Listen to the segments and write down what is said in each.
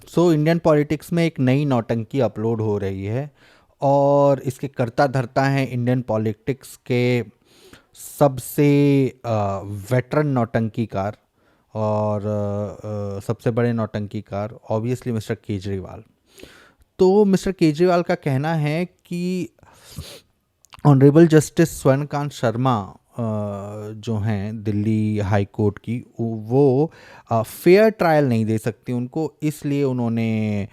So Indian politics में एक नई नौटंकी अपलोड हो रही है और इसके कर्ता धर्ता हैं इंडियन पॉलिटिक्स के सबसे वेटरन नौटंकीकार और सबसे बड़े नौटंकीकार ऑब्वियसली मिस्टर केजरीवाल। तो मिस्टर केजरीवाल का कहना है कि ऑनरेबल जस्टिस स्वर्णकांत शर्मा जो हैं दिल्ली हाई कोर्ट की, वो फेयर ट्रायल नहीं दे सकती उनको, इसलिए उन्होंने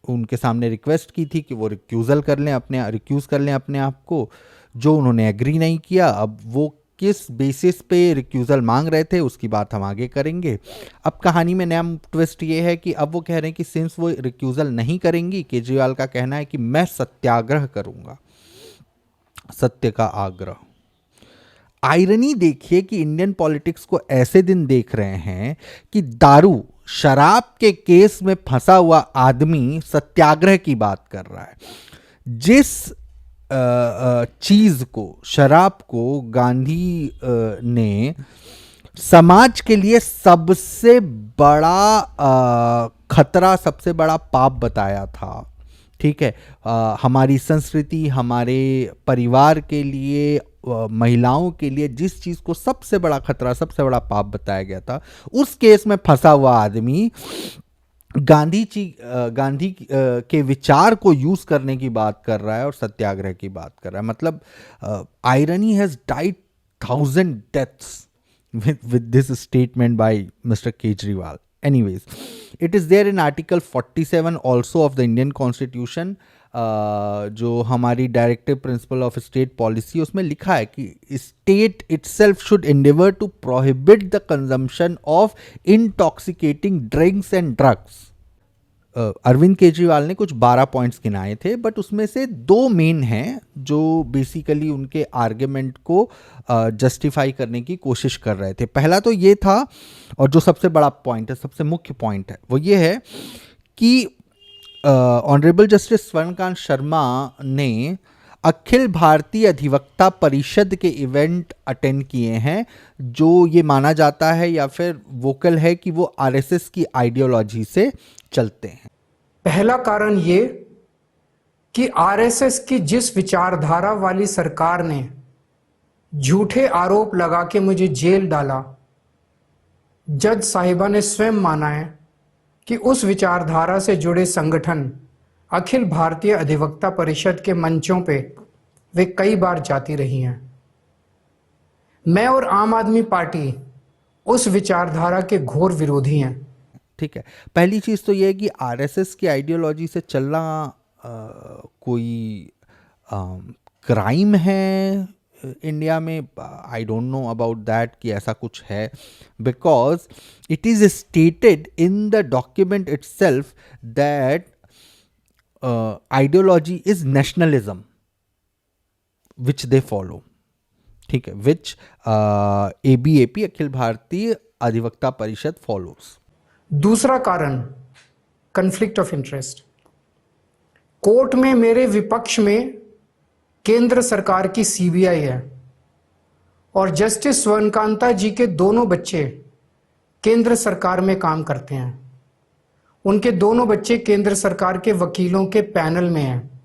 उनके सामने रिक्वेस्ट की थी कि वो रिक्यूज़ कर लें अपने आप को, जो उन्होंने एग्री नहीं किया। अब वो किस बेसिस पे रिक्यूज़ल मांग रहे थे उसकी बात हम आगे करेंगे। अब कहानी में नया ट्विस्ट ये है कि अब वो कह रहे हैं कि सिंस वो रिक्यूज़ल नहीं करेंगी, केजरीवाल का कहना है कि मैं सत्याग्रह करूंगा, सत्य का आग्रह। आयरनी देखिए कि इंडियन पॉलिटिक्स को ऐसे दिन देख रहे हैं कि दारू शराब के केस में फंसा हुआ आदमी सत्याग्रह की बात कर रहा है। जिस चीज को, शराब को गांधी ने समाज के लिए सबसे बड़ा खतरा, सबसे बड़ा पाप बताया था, ठीक है, हमारी संस्कृति, हमारे परिवार के लिए, महिलाओं के लिए जिस चीज को सबसे बड़ा खतरा, सबसे बड़ा पाप बताया गया था, उस केस में फंसा हुआ आदमी गांधी के विचार को यूज करने की बात कर रहा है और सत्याग्रह की बात कर रहा है। मतलब irony has died 1000 deaths with this statement by Mr. Kejriwal. Anyways, it is there in Article 47 also of the Indian Constitution, जो हमारी directive principle of state policy, उसमें लिखा है कि state itself should endeavor to prohibit the consumption of intoxicating drinks and drugs. Arvind Kejriwal ने कुछ 12 points गिनाए थे, but उसमें से 2 मेन हैं जो बेसिकली उनके आर्ग्यूमेंट को जस्टिफाई करने की कोशिश कर रहे थे। पहला तो ये था, और जो सबसे बड़ा पॉइंट है, सबसे मुख्य पॉइंट है, वो ये है कि ऑनरेबल जस्टिस स्वर्णकांत शर्मा ने अखिल भारतीय अधिवक्ता परिषद के इवेंट अटेंड किए हैं, जो ये माना जाता है या फिर वोकल है कि वो आरएसएस की आइडियोलॉजी से चलते हैं। पहला कारण ये कि आरएसएस की जिस विचारधारा वाली सरकार ने झूठे आरोप लगा के मुझे जेल डाला, जज साहिबा ने स्वयं माना है कि उस विचारधारा से जुड़े संगठन अखिल भारतीय अधिवक्ता परिषद के मंचों पे वे कई बार जाती रही हैं। मैं और आम आदमी पार्टी उस विचारधारा के घोर विरोधी हैं। ठीक है, पहली चीज तो ये है कि आरएसएस की आइडियोलॉजी से चलना कोई क्राइम है इंडिया में। I don't know about that कि ऐसा कुछ है, because it is stated in the document itself that ideology is nationalism which they follow, ठीक है, विच एबीएपी अखिल भारतीय अधिवक्ता परिषद फॉलोज। दूसरा कारण कन्फ्लिक्ट ऑफ इंटरेस्ट। कोर्ट में मेरे विपक्ष में केंद्र सरकार की सीबीआई है और जस्टिस स्वर्णकांता जी के दोनों बच्चे केंद्र सरकार में काम करते हैं। उनके दोनों बच्चे केंद्र सरकार के वकीलों के पैनल में हैं।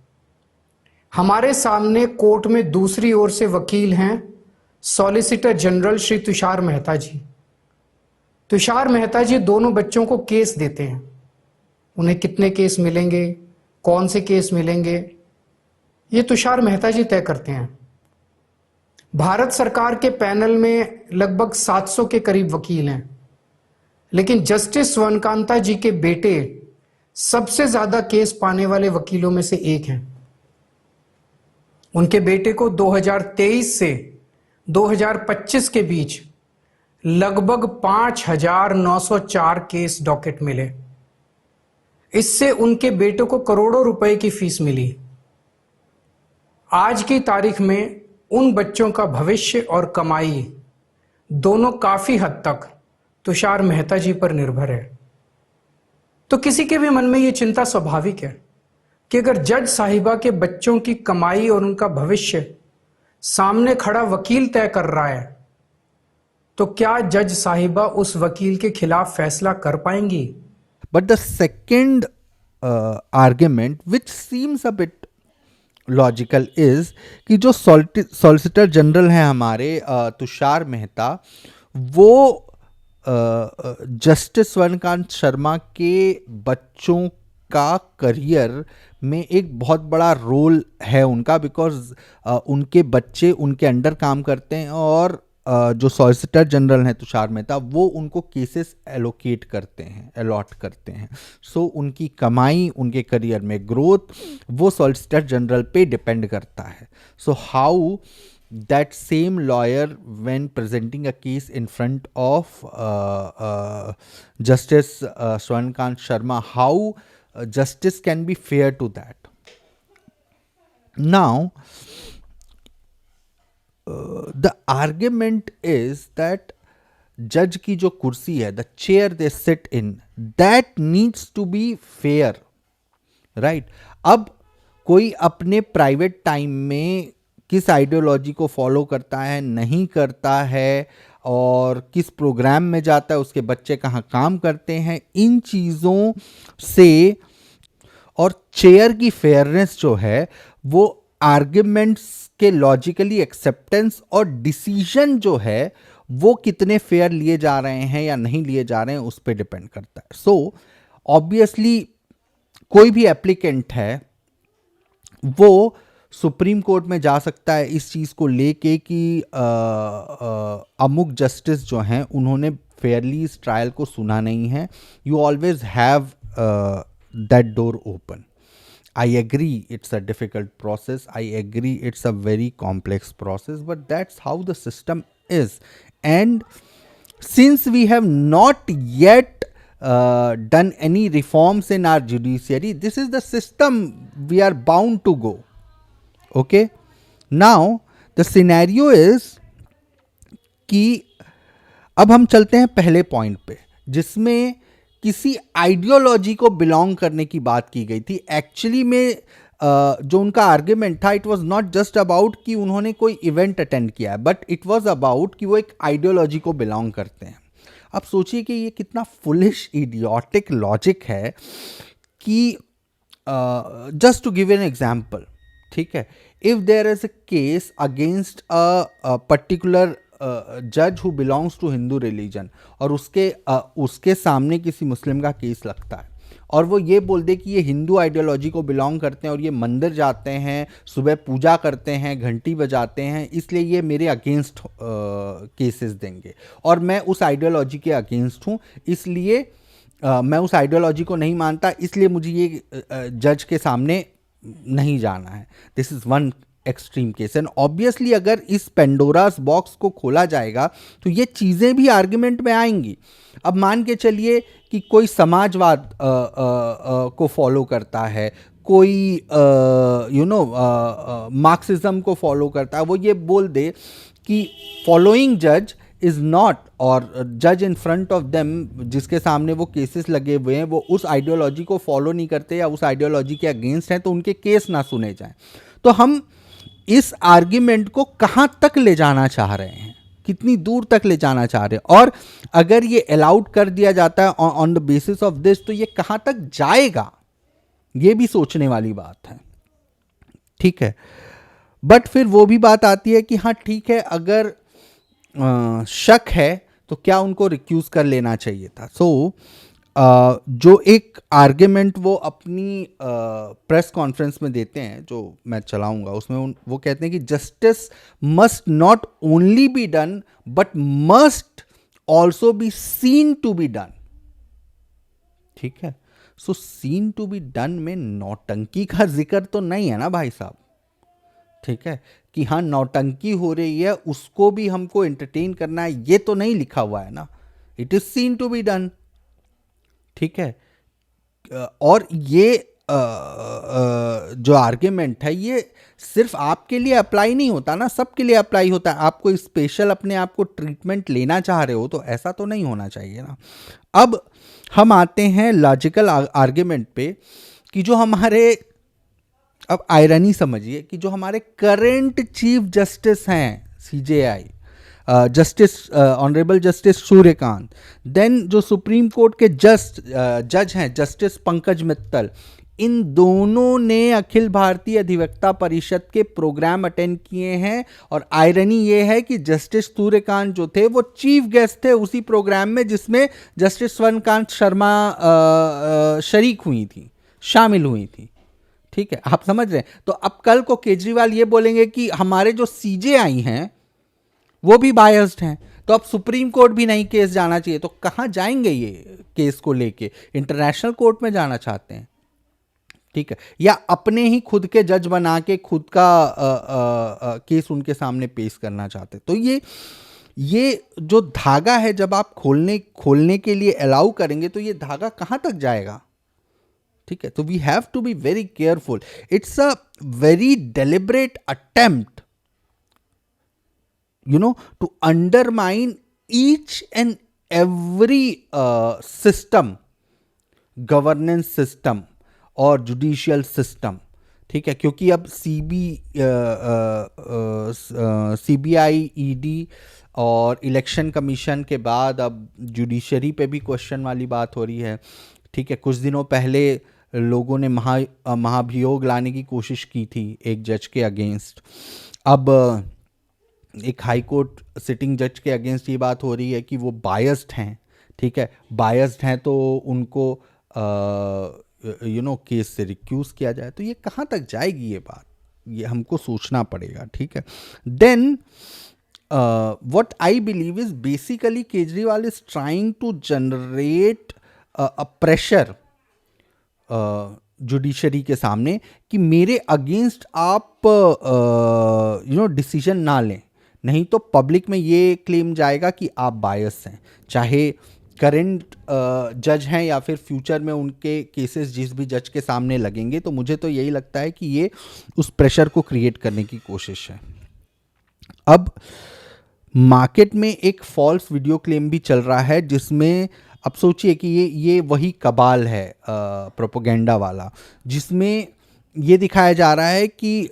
हमारे सामने कोर्ट में दूसरी ओर से वकील हैं सॉलिसिटर जनरल श्री तुषार मेहता जी। तुषार मेहता जी दोनों बच्चों को केस देते हैं। उन्हें कितने केस मिलेंगे, कौन से केस मिलेंगे, ये तुषार मेहता जी तय करते हैं। भारत सरकार के पैनल में लगभग 700 के करीब वकील हैं, लेकिन जस्टिस स्वर्णकांता जी के बेटे सबसे ज्यादा केस पाने वाले वकीलों में से एक हैं। उनके बेटे को 2023 से 2025 के बीच लगभग 5,904 केस डॉकेट मिले। इससे उनके बेटे को करोड़ों रुपए की फीस मिली। आज की तारीख में उन बच्चों का भविष्य और कमाई दोनों काफी हद तक तुषार मेहता जी पर निर्भर है। तो किसी के भी मन में यह चिंता स्वाभाविक है कि अगर जज साहिबा के बच्चों की कमाई और उनका भविष्य सामने खड़ा वकील तय कर रहा है, तो क्या जज साहिबा उस वकील के खिलाफ फैसला कर पाएंगी? But the second argument, which seems a bit logical is कि जो सॉलिसिटर जनरल हैं हमारे तुषार मेहता, वो जस्टिस स्वर्णकांत शर्मा के बच्चों का करियर में एक बहुत बड़ा रोल है उनका, बिकॉज उनके बच्चे उनके अंडर काम करते हैं और जो सॉलिसिटर जनरल हैं तुषार मेहता, वो उनको केसेस एलोकेट करते हैं, अलॉट करते हैं. सो उनकी कमाई, उनके करियर में ग्रोथ, वो सॉलिसिटर जनरल पे डिपेंड करता है. So how that same lawyer, when presenting a case in front of Justice Swarnkant Sharma, how justice can be fair to that? Now, the argument is that जज की जो कुर्सी है, the chair they sit in, that needs to be fair, right? अब कोई अपने private time में किस आइडियोलॉजी को फॉलो करता है, नहीं करता है, और किस प्रोग्राम में जाता है, उसके बच्चे कहाँ काम करते हैं, इन चीज़ों से और चेयर की फेयरनेस जो है वो आर्ग्यूमेंट्स के लॉजिकली एक्सेप्टेंस और डिसीजन जो है वो कितने फेयर लिए जा रहे हैं या नहीं लिए जा रहे हैं उस पर डिपेंड करता है. सो ऑब्वियसली कोई भी एप्लीकेंट है वो सुप्रीम कोर्ट में जा सकता है इस चीज़ को लेके कि अमुक जस्टिस जो हैं उन्होंने फेयरली इस ट्रायल को सुना नहीं है. You always have that door open. I agree it's a difficult process. I agree it's a very complex process, but that's how the system is. And since we have not yet done any reforms in our judiciary, this is the system we are bound to go. Okay? Now, the scenario is कि अब हम चलते हैं पहले point पे, जिसमें किसी ideology को बिलोंग करने की बात की गई थी. एक्चुअली में जो उनका आर्ग्यूमेंट था, it was not just about कि उन्होंने कोई इवेंट अटेंड किया है, बट इट वाज अबाउट कि वो एक आइडियोलॉजी को बिलोंग करते हैं. अब सोचिए कि ये कितना फुलिश इडियोटिक लॉजिक है कि just to give an example, ठीक है, if there is a case against a particular जज who belongs to Hindu religion, और उसके सामने किसी मुस्लिम का केस लगता है और वो ये बोल दे कि ये हिंदू आइडियोलॉजी को बिलोंग करते हैं और ये मंदिर जाते हैं, सुबह पूजा करते हैं, घंटी बजाते हैं, इसलिए ये मेरे अगेंस्ट केसेस देंगे और मैं उस आइडियोलॉजी के अगेंस्ट हूँ, इसलिए मैं उस आइडियोलॉजी को नहीं मानता, इसलिए मुझे ये जज के सामने नहीं जाना है. This is one extreme case. And obviously अगर इस पेंडोरास बॉक्स को खोला जाएगा तो ये चीज़ें भी आर्ग्यूमेंट में आएंगी. अब मान के चलिए कि कोई समाजवाद को फॉलो करता है, कोई मार्क्सिज्म को फॉलो करता है, वो ये बोल दे कि फॉलोइंग जज इज नॉट, और जज इन फ्रंट ऑफ देम जिसके सामने वो केसेस लगे हुए हैं वो उस आइडियोलॉजी को फॉलो नहीं करते या उस आइडियोलॉजी के अगेंस्ट हैं, तो उनके केस ना सुने जाएं. तो हम इस आर्ग्यूमेंट को कहां तक ले जाना चाह रहे हैं, कितनी दूर तक ले जाना चाह रहे हैं, और अगर ये अलाउड कर दिया जाता है on the basis of this तो ये कहां तक जाएगा, ये भी सोचने वाली बात है. ठीक है, बट फिर वो भी बात आती है कि हाँ ठीक है, अगर शक है तो क्या उनको रिक्यूज कर लेना चाहिए था. सो जो एक आर्ग्यूमेंट वो अपनी प्रेस कॉन्फ्रेंस में देते हैं, जो मैं चलाऊंगा, उसमें वो कहते हैं कि justice must not only be done but must also be seen to be done. ठीक है, so seen to be done में नौटंकी का जिक्र तो नहीं है ना भाई साहब. ठीक है, कि हाँ नौटंकी हो रही है उसको भी हमको एंटरटेन करना है, ये तो नहीं लिखा हुआ है ना. It is seen to be done. ठीक है, और ये जो आर्ग्यूमेंट है ये सिर्फ आपके लिए अप्लाई नहीं होता ना, सबके लिए अप्लाई होता है. आप कोई स्पेशल अपने आप को ट्रीटमेंट लेना चाह रहे हो तो ऐसा तो नहीं होना चाहिए ना. अब हम आते हैं लॉजिकल आर्ग्यूमेंट पे कि जो हमारे, अब आयरनी समझिए कि जो हमारे करंट चीफ जस्टिस हैं CJI, justice honourable justice Suryakant, then जो सुप्रीम कोर्ट के जज हैं जस्टिस पंकज मित्तल, इन दोनों ने अखिल भारतीय अधिवक्ता परिषद के प्रोग्राम अटेंड किए हैं। और आयरनी ये है कि जस्टिस सूर्यकांत जो थे वो चीफ गेस्ट थे उसी प्रोग्राम में जिसमें जस्टिस स्वर्णकांत शर्मा शरीक हुई थी, शामिल हुई थी। ठीक है, आप समझ रहे हैं। तो अब कल को केजरीवाल ये बोलेंगे कि हमारे जो सीजेआई हैं वो भी बायस्ड हैं, तो अब सुप्रीम कोर्ट भी नहीं केस जाना चाहिए। तो कहाँ जाएंगे ये केस को लेके? इंटरनेशनल कोर्ट में जाना चाहते हैं, ठीक है, या अपने ही खुद के जज बना के खुद का केस उनके सामने पेश करना चाहते? तो ये जो धागा है जब आप खोलने के लिए अलाउ करेंगे तो ये धागा कहाँ तक जाएगा? ठीक है, तो we have to be very careful. It's a very deliberate attempt to undermine each and every system, governance system और जुडिशियल सिस्टम। ठीक है, क्योंकि अब सीबीआई, ईडी और इलेक्शन कमीशन के बाद अब जुडिशरी पे भी क्वेश्चन वाली बात हो रही है। ठीक है, कुछ दिनों पहले लोगों ने महाभियोग लाने की कोशिश की थी एक जज के अगेंस्ट। अब एक हाई कोर्ट सिटिंग जज के अगेंस्ट ये बात हो रही है कि वो बायस्ड हैं। ठीक है, बायस्ड हैं तो उनको केस से रिक्यूज किया जाए। तो ये कहाँ तक जाएगी ये बात, ये हमको सोचना पड़ेगा। ठीक है, then what I believe is basically Kejriwal is trying to generate a pressure judiciary के सामने कि मेरे अगेंस्ट आप डिसीजन ना लें, नहीं तो पब्लिक में ये क्लेम जाएगा कि आप बायस हैं, चाहे करंट जज हैं या फिर फ्यूचर में उनके केसेस जिस भी जज के सामने लगेंगे। तो मुझे तो यही लगता है कि ये उस प्रेशर को क्रिएट करने की कोशिश है। अब मार्केट में एक फॉल्स वीडियो क्लेम भी चल रहा है जिसमें अब सोचिए कि ये वही कबाल है प्रोपोगेंडा वाला, जिसमें ये दिखाया जा रहा है कि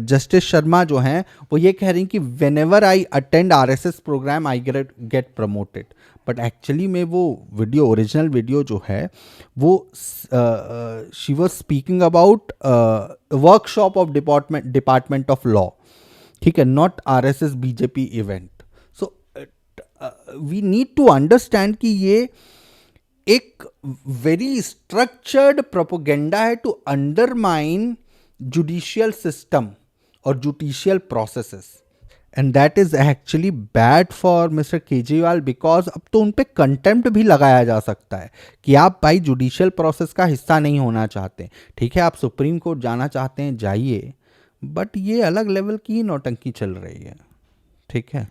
जस्टिस शर्मा जो हैं वो ये कह रही हैं कि whenever I attend RSS programme I get promoted. But actually में वो वीडियो, ओरिजिनल वीडियो जो है वो she was speaking about workshop of department of law. ठीक है, not RSS BJP event. So we need to understand कि ये एक वेरी स्ट्रक्चर्ड प्रोपोगेंडा है टू अंडरमाइन जुडिशियल सिस्टम और judicial processes, and that is actually bad for mister Kejriwal because अब तो उन पे कंटेम्प्ट भी लगाया जा सकता है कि आप भाई जुडिशियल प्रोसेस का हिस्सा नहीं होना चाहते। ठीक है, आप सुप्रीम कोर्ट जाना चाहते हैं जाइए, बट ये अलग लेवल की ही नौटंकी चल रही है। ठीक है,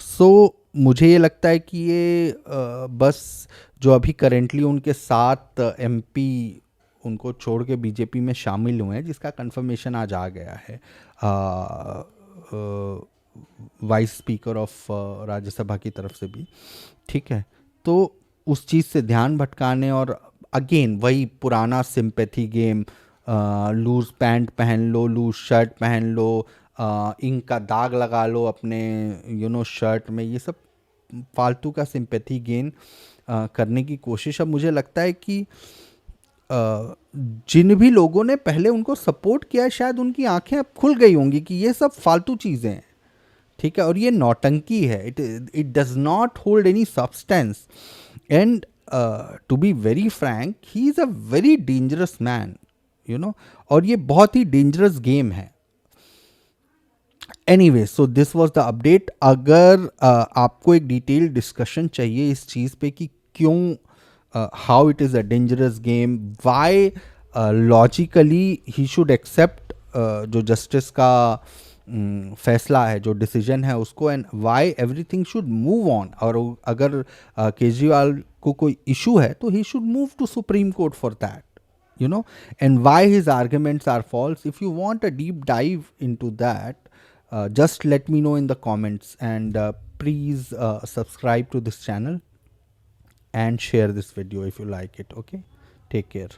सो मुझे ये लगता है कि ये बस जो अभी करेंटली उनके 7 एमपी उनको छोड़ के बीजेपी में शामिल हुए हैं, जिसका कंफर्मेशन आज आ गया है वाइस स्पीकर ऑफ राज्यसभा की तरफ से भी। ठीक है, तो उस चीज़ से ध्यान भटकाने और अगेन वही पुराना सिंपैथी गेम, लूज पैंट पहन लो, लूज शर्ट पहन लो, इंक का दाग लगा लो अपने शर्ट में, ये सब फालतू का सिंपैथी गेन करने की कोशिश। अब मुझे लगता है कि जिन भी लोगों ने पहले उनको सपोर्ट किया शायद उनकी आंखें अब खुल गई होंगी कि ये सब फालतू चीज़ें हैं। ठीक है, और ये नौटंकी है, it does not hold any substance, and to be very frank he is a very dangerous man, और ये बहुत ही डेंजरस गेम है। Anyway, so this was the update. अगर आपको एक डिटेल डिस्कशन चाहिए इस चीज़ पे कि क्यों, how it is a dangerous game, why logically he should accept जो जस्टिस का फैसला है, जो डिसीजन है उसको, and why everything should move on. और अगर केजरीवाल को कोई इशू है तो he should move to supreme court for that, and why his arguments are false. If you want a deep dive into that, just let me know in the comments, and please subscribe to this channel and share this video if you like it. Okay, take care.